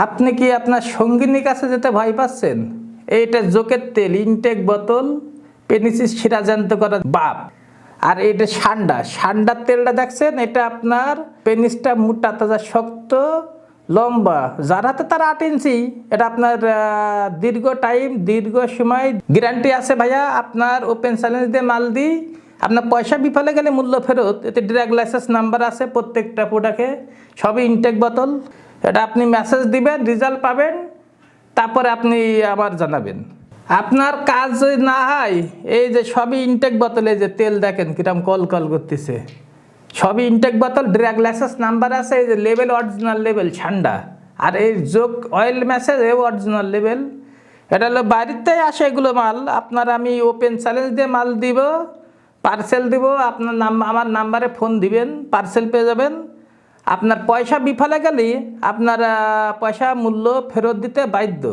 আপনি কি আপনার সঙ্গিনীর কাছে যেতে ভয় পাচ্ছেন? এইটা জোকের তেল, ইনটেক বোতল, পেনিসিস শিরাজান্ত করা বাপ। আর এটা সান্ডার তেলটা দেখছেন, এটা আপনার পেনিসটা মোটা তাজা শক্ত লম্বা, যার হাতে তার 8 ইঞ্চি। এটা আপনার দীর্ঘ টাইম দীর্ঘ সময় গ্যারান্টি আছে ভাইয়া। আপনার ওপেন চ্যালেঞ্জ দিয়ে মাল দিই, আপনার পয়সা বিফলে গেলে মূল্য ফেরত। এতে ড্রাগ লাইসেন্স নাম্বার আছে প্রত্যেকটা প্রোডাক্টে, সবই ইনটেক বোতল। এটা আপনি মেসেজ দিবেন, রেজাল্ট পাবেন, তারপরে আপনি আবার জানাবেন। আপনার কাজ যদি না হয়, এই যে সবই ইনটেক বোতলে যে তেল দেখেন কিরম কল কল করতেছে, সবই ইনটেক বোতল, ড্রাগ লাইসেন্স নাম্বার আছে, এই যে লেবেল অরিজিনাল লেবেল ঠান্ডা। আর এই যোগ অয়েল মেসেজ এও অরিজিনাল লেবেল। এটা হলো বাড়িতেই আসে এগুলো মাল। আপনার আমি ওপেন চ্যালেঞ্জ দিয়ে মাল দিব, পার্সেল দিব, আপনার আমার নাম্বারে ফোন দিবেন, পার্সেল পেয়ে যাবেন। আপনার পয়সা বিফলে গেলে আপনার পয়সা মূল্য ফেরত দিতে বাধ্য।